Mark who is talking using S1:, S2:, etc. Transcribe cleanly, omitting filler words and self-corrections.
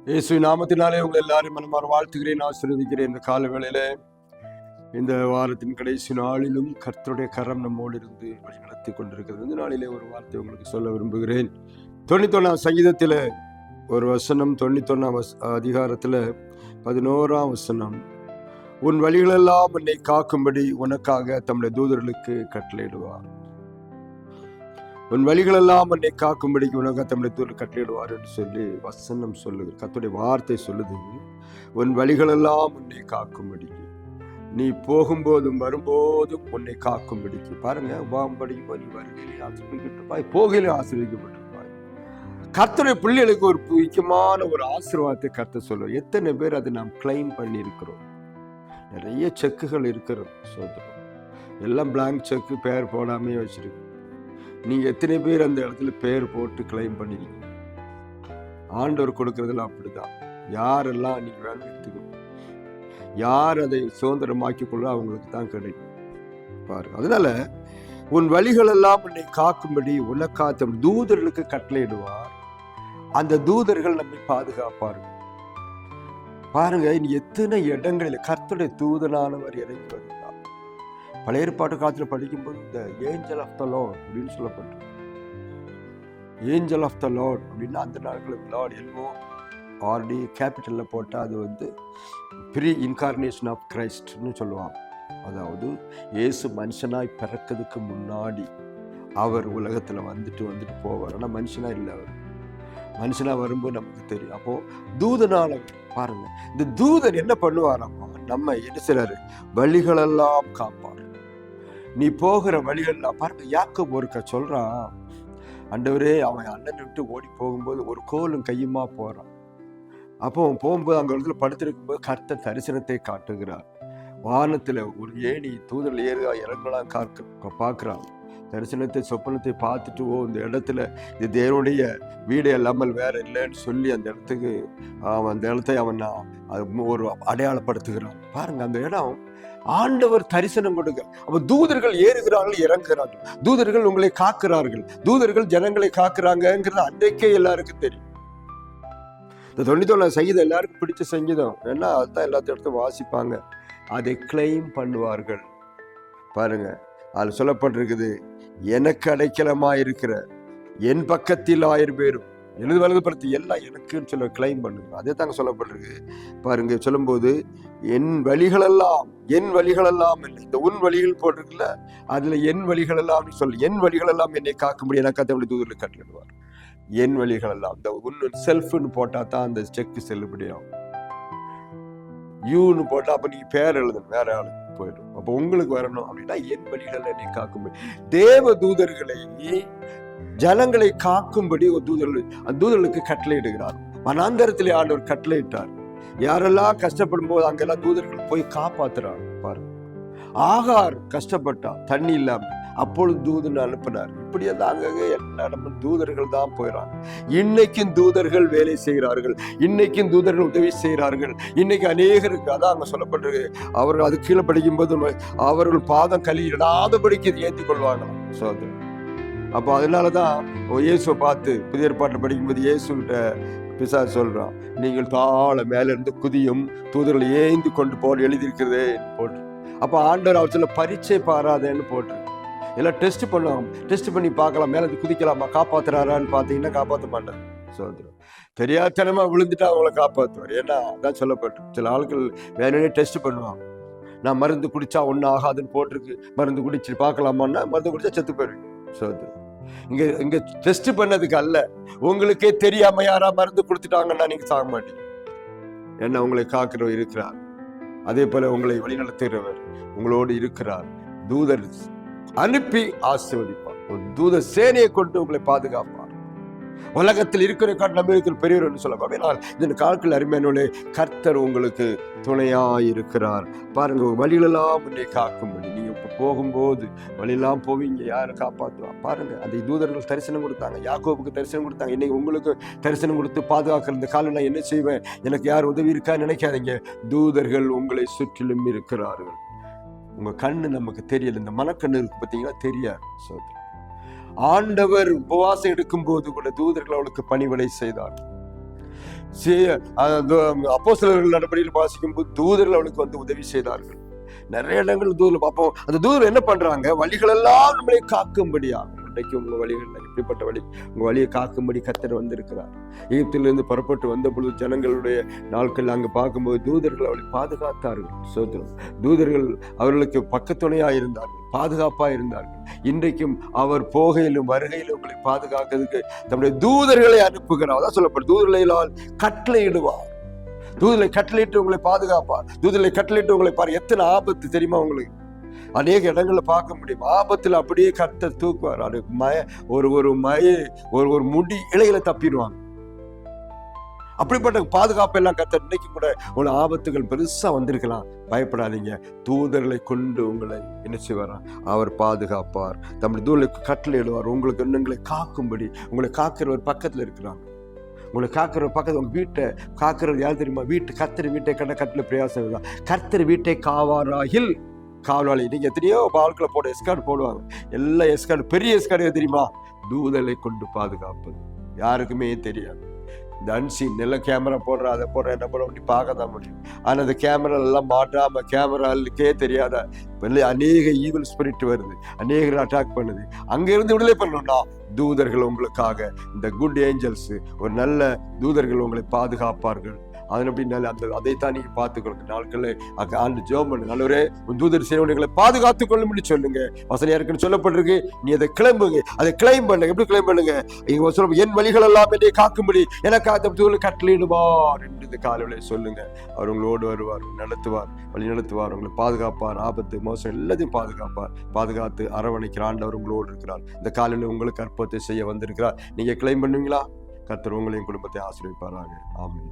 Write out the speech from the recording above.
S1: இயேசுவின் நாமத்தினாலே உங்களை எல்லாரும் மனமாற வாழ்த்துகிறேன், ஆசீர்வதிக்கிறேன். இந்த கால வேளையில இந்த வாரத்தின் கடைசி நாளிலும் கர்த்தருடைய கரம் நம்மோடு இருந்து வழி நடத்தி கொண்டிருக்கிறது. இந்த நாளிலே ஒரு வார்த்தை உங்களுக்கு சொல்ல விரும்புகிறேன். 91 சங்கீதத்தில் ஒரு வசனம், 91 அதிகாரத்தில் 11 வசனம். உன் வழிகளெல்லாம் என்னை காக்கும்படி உனக்காக தம்முடைய தூதர்களுக்கு கட்டளையிடுவார். உன் வழிகளெல்லாம் என்னை காக்கும்படிக்கு உனக்கு தம்முடைய தூதர்கள் கட்டளையிடுவார் என்று சொல்லி வசனம் சொல்லுது. கர்த்தருடைய வார்த்தை சொல்லுது, உன் வழிகளெல்லாம் உன்னை காக்கும்படிக்கு, நீ போகும்போதும் வரும்போதும் உன்னை காக்கும்படிக்கு. பாருங்க, உபாகமம் நீ வருகையிலே ஆசீர்வதிக்கப்பட்டிருப்பாய், போகையிலே ஆசீர்வதிக்கப்பட்டிருப்பாய். கர்த்தருடைய பிள்ளைகளுக்கு ஒரு முக்கியமான ஒரு ஆசீர்வாதத்தை கர்த்தர் சொல்லுவார். எத்தனை பேர் அதை நாம் கிளைம் பண்ணி இருக்கிறோம்? நிறைய செக்குகள் இருக்கிறோம், சோதரம் எல்லாம் பிளாங்க் செக்கு, பேர் போடாமே வச்சிருக்கோம். நீங்க எத்தனை பேர் அந்த இடத்துல பேர் போட்டு கிளைம் பண்ணிருக்கீங்க? ஆண்டவர் கொடுக்கறதுல அப்படிதான். யாரெல்லாம் நீங்க வேலை எடுத்துக்கணும், யார் அதை சுதந்திரமாக்கி கொள்ள அவங்களுக்கு தான் கிடைக்கும் பாருங்க. அதனால உன் வழிகள் எல்லாம் உன்னை காக்கும்படி உலக்காத்தம் தூதர்களுக்கு கட்டளையிடுவார். அந்த தூதர்கள் நம்மை பாதுகாப்பார்கள். பாருங்க, இனி எத்தனை இடங்களில் கர்த்தருடைய தூதனானவர் இறங்கி வருகிறார். பழைய ஏற்பாட்டு காலத்தில் படிக்கும்போது இந்த ஏஞ்சல் ஆஃப் த லார்ட் அப்படின்னு சொல்லப்பட்டிருக்கு. ஏஞ்சல் ஆஃப் த லார்ட் அப்படின்னா அந்த நாட்களில் லார்ட் என்னமோ ஆல்ரெடி கேபிட்டலில் போட்டால் அது ப்ரீ இன்கார்னேஷன் ஆஃப் கிரைஸ்ட்னு சொல்லுவாங்க. அதாவது இயேசு மனுஷனாய் பிறக்கிறதுக்கு முன்னாடி அவர் உலகத்தில் வந்துட்டு போவார். ஆனால் மனுஷனாக இல்லை, அவர் மனுஷனாக வரும்போது நமக்கு தெரியும். அப்போது தூதனால பாருங்க, இந்த தூதன் என்ன பண்ணுவாராமா, நம்ம என்ன செய்றாரு, வழிகளெல்லாம் காப்பார். நீ போகிற வழிகள்லாம் பாருங்க. யாக்கோபு ஒருக்க சொல்றான், ஆண்டவரே, அவன் அண்ணன் விட்டு ஓடி போகும்போது ஒரு கோலும் கையுமா போறான். அப்போ போகும்போது அங்க இடத்துல படுத்திருக்கும் போது கர்த்தர் தரிசனத்தை காட்டுகிறார். வானத்துல ஒரு ஏணி தூதர்கள் ஏறுகா இறங்கலாம் பார்க்கிறான். தரிசனத்தை சொப்பனத்தை பார்த்துட்டு, இந்த இடத்துல இது தேவனுடைய வீடு இல்லாமல் வேற இல்லைன்னு சொல்லி அந்த இடத்துக்கு அந்த இடத்தை அவன் ஒரு அடையாளப்படுத்துகிறான். பாருங்க, அந்த இடம் ஆண்டவர் தரிசனம் கொடுக்க. அப்ப தூதர்கள் ஏறுகிறார்கள், இறங்குகிறார்கள். தூதர்கள் உங்களை காக்கிறார்கள், தூதர்கள் ஜனங்களை காக்குறாங்கிறது அன்றைக்கே எல்லாருக்கும் தெரியும். இந்த 91 சங்கீதம் எல்லாருக்கும் பிடிச்ச சங்கீதம். ஏன்னா அதுதான் எல்லாத்த இடத்துல வாசிப்பாங்க, அதை கிளைம் பண்ணுவார்கள். பாருங்க, அது சொல்லப்பட்டிருக்குது, எனக்கு அடைக்கலமா இருக்கிற என் பக்கத்தில் 1000 பேரும் எழுது வலதுபடுத்தி எல்லாம் எனக்குன்னு சொல்ல கிளைம் பண்ணுங்க. அதே தாங்க சொல்லப்பட்டிருக்கு. பாருங்க, சொல்லும்போது என் வழிகளெல்லாம் இல்லை, இந்த உன் வழிகள் போட்டிருக்குல்ல, அதுல என் வழிகளெல்லாம் சொல்லு. என் வழிகளெல்லாம் என்னை காக்கும்படி எனக்கு அந்த தூதர்களுக்கு கட்டளையிடுவார். என் வழிகளெல்லாம், இந்த உன் செல்ஃப்னு போட்டா தான் அந்த செக் செல்லுபடியாகும். யூன்னு போட்டா அப்ப நீ பேர் எழுதணும், வேற ஆளுக்கு போயிடும். அப்ப உங்களுக்கு வரணும் அப்படின்னா என் வழிகளை என்னை காக்கும்படி. தேவ தூதர்களை ஜனங்களை காக்கும்படி ஒரு தூதர்களுக்கு கட்டளையிடுகிறார். வனாந்தரத்திலே ஆண்டவர் கட்டளையிட்டார். யாரெல்லாம் கஷ்டப்படும் போது அங்கெல்லாம் தூதர்கள் போய் காப்பாத்துறாங்க. பாருங்க, ஆகார் கஷ்டப்பட்டா தண்ணி இல்லாம, அப்பொழுது தூதன் அனுப்பினார். இப்படியெல்லாம் அங்கங்க எல்லா இடமும் தூதர்கள் தான் போயிடறாங்க. இன்னைக்கும் தூதர்கள் வேலை செய்கிறார்கள், இன்னைக்கும் தூதர்கள் உதவி செய்கிறார்கள். இன்னைக்கு அநேகருக்கு அதான் அங்க சொல்லப்பட்டிருக்கு, அவர்கள் அது கீழே படிக்கும் போது அவர்கள் பாதம் கலியிடாதபடிக்கு ஏற்றி கொள்வாங்களாம் சோதரன். அப்போ அதனாலதான் இயேசுவை பார்த்து புதிய ஏற்பாட்டில் படிக்கும்போது இயேசுகிட்ட பிசாசு சொல்றான், நீங்கள் தாழ மேல இருந்து குதியும் தூதர்கள் ஏந்தி கொண்டு போல் எழுதியிருக்கிறதே போட்டு. அப்போ ஆண்டவர் அவர் சொல்ல பரீட்சை பாராதேன்னு போட்டு எல்லாம் டெஸ்ட் பண்ணுவாங்க. டெஸ்ட் பண்ணி பார்க்கலாம், மேல இருந்து குதிக்கலாமா, காப்பாத்துறாரான்னு பார்த்தீங்கன்னா காப்பாற்ற மாட்டார் சோதரன். தெரியாதனமா விழுந்துட்டு அவங்கள காப்பாற்றுவார். ஏன்னா அதான் சொல்லப்பட்டு சில ஆட்கள் வேணும்னே டெஸ்ட் பண்ணுவாங்க. நான் மருந்து குடிச்சா ஒன்றும் ஆகாதுன்னு போட்டிருக்கு, மருந்து குடிச்சு பார்க்கலாமான்னா மருந்து குடிச்சா செத்து போயிடுவேன் சோதரன். இங்க டெஸ்ட் பண்ணதுக்கு அல்ல, உங்களுக்கே தெரியாம யாரா மருந்து கொடுத்துட்டாங்கன்னா நீங்க சாக மாட்டீங்க. என்ன உங்களை காக்கிறவர் இருக்கிறார். அதே போல உங்களை வழிநடத்துகிறவர் உங்களோடு இருக்கிறார். தூதர் அனுப்பி ஆசீர்வதிப்பார். ஒரு தூத சேனையை கொண்டு உங்களை பாதுகாப்பார். உலகத்தில் இருக்கிற காட்டு பெரியவர் சொல்லலாம். இந்த காலத்தில் அருமையான கர்த்தர் உங்களுக்கு துணையாய் இருக்கிறார். பாருங்க, வழிகளெல்லாம் உன்னை காக்கும்படி. நீங்க இப்ப போகும்போது வழியெல்லாம் போவீங்க, யாரை காப்பாற்றுவா பாருங்க. அந்த தூதர்கள் தரிசனம் கொடுத்தாங்க, யாக்கோபுக்கு தரிசனம் கொடுத்தாங்க. இன்னைக்கு உங்களுக்கு தரிசனம் கொடுத்து பாதுகாக்கிற இந்த காலம் நான் என்ன செய்வேன், எனக்கு யார் உதவி இருக்கா நினைக்காதீங்க. தூதர்கள் உங்களை சுற்றிலும் இருக்கிறார்கள். உங்க கண்ணு நமக்கு தெரியல, இந்த மனக்கண்ணு இருக்கு பார்த்தீங்கன்னா தெரியாது சோதரன். ஆண்டவர் உபவாசம் எடுக்கும் போது கூட தூதர்கள் அவளுக்கு பணிவிடை செய்தார். அப்போஸ்தலர்கள் நடபடியில் வாசிக்கும் போது தூதர்கள் அவளுக்கு வந்து உதவி செய்தார்கள். நிறைய இடங்கள் தூதர் பார்ப்போம். அந்த தூதர் என்ன பண்றாங்க, வழிகளெல்லாம் நம்மளை காக்கும்படியாகும். இன்றைக்கு உங்க வழிகள் இப்படிப்பட்ட வழி, உங்க வழியை காக்கும்படி கர்த்தர் வந்திருக்கிறார். எகிப்திலிருந்து புறப்பட்டு வந்த பொழுது ஜனங்களுடைய நாட்கள் அங்கு பார்க்கும்போது தூதர்கள் அவளை பாதுகாத்தார்கள். சோதரம் தூதர்கள் அவர்களுக்கு பக்கத்துணையா இருந்தார்கள், பாதுகாப்பா இருந்தார்கள். இன்றைக்கும் அவர் போகையிலும் வருகையிலும் உங்களை பாதுகாக்கிறதுக்கு தம்முடைய தூதர்களை அனுப்புகிறார். அதான் சொல்லப்படும், தூதர்களால் கட்டளையிடுவார். தூதரை கட்டளையிட்டு உங்களை பாதுகாப்பார். தூதரை கட்டளையிட்டு உங்களை பாரு. எத்தனை ஆபத்து தெரியுமா உங்களுக்கு? அநேக இடங்களை பார்க்க முடியும். ஆபத்துல அப்படியே கர்த்தர் தூக்குவார். அது ஒரு முடி இலையில தப்பிடுவாங்க. அப்படிப்பட்ட பாதுகாப்பு எல்லாம் கர்த்தர். இன்னைக்கு கூட உங்களை ஆபத்துகள் பெருசா வந்திருக்கலாம், பயப்படாதீங்க. தூதர்களை கொண்டு உங்களை என்ன செய்வார், அவர் பாதுகாப்பார். தம்முடைய தூதர்களுக்கு கட்டளையிடுவார். உங்களுக்கு எண்ணங்களை காக்கும்படி. உங்களை காக்கிறவர் பக்கத்துல இருக்கிறாங்க. உங்களை காக்கிற பக்கத்து உங்க வீட்டை காக்கிறது யார் தெரியுமா? கர்த்தர் வீட்டை கண்ட கட்டில பிரயாசம் தான். கர்த்தர் வீட்டை காவாராகில் காவலாளி. நீங்க எத்தனையோ வாழ்க்கையில போட எஸ்கார்டு போடுவாங்க. எல்லா எஸ்கார்டு, பெரிய எஸ்கார்டு தெரியுமா? தூதலை கொண்டு பாதுகாப்பது. யாருக்குமே தெரியாது. இந்த அன்சீன் நல்ல கேமரா போடுற, அதை போடுற, என்ன போட அப்படி பார்க்க தான் முடியும். ஆனால் அந்த கேமரா எல்லாம் மாட்டாம கேமராலுக்கே தெரியாத அநேக ஈவில் ஸ்பிரிட் வருது, அநேகர் அட்டாக் பண்ணுது. அங்கிருந்து விடுதலை பண்ணணும்னா தூதர்கள் உங்களுக்காக, இந்த குட் ஏஞ்சல்ஸ், ஒரு நல்ல தூதர்கள் உங்களை பாதுகாப்பார்கள். அதன் அப்படின்னால அதைத்தான் நீங்க பார்த்துக்கொள்ளுங்க. நாட்களில் ஆண்டு ஜெபம் பண்ணு, நல்லவரே உன் தூதர் சேவனைகளை பாதுகாத்துக் கொள்ளும்னு சொல்லுங்க. வசனம் இருக்குன்னு சொல்லப்பட்டிருக்கு. நீ அதை கிளம்புங்க, அதை கிளைம் பண்ணுங்க. எப்படி கிளைம் பண்ணுங்க? இங்க சொல்ல, என் வழிகள் எல்லாம் என்னை காக்கும்படி எனக்கு அந்த தூதர் கட்டளையிடுவார் என்று இந்த காலையில சொல்லுங்க. அவர் உங்களோடு வருவார், நடத்துவார், வழி நடத்துவார், உங்களை பாதுகாப்பார். ஆபத்து மோசம் எல்லாத்தையும் பாதுகாத்து அரவணைக்கிற ஆண்டவர் உங்களோடு இருக்கிறார். இந்த காலையில உங்களுக்கு அற்புதத்தை செய்ய வந்திருக்கிறார். நீங்க கிளைம் பண்ணுவீங்களா? கர்த்தர் உங்களையும் குடும்பத்தை ஆசீர்வதிப்பாராக. ஆமென்.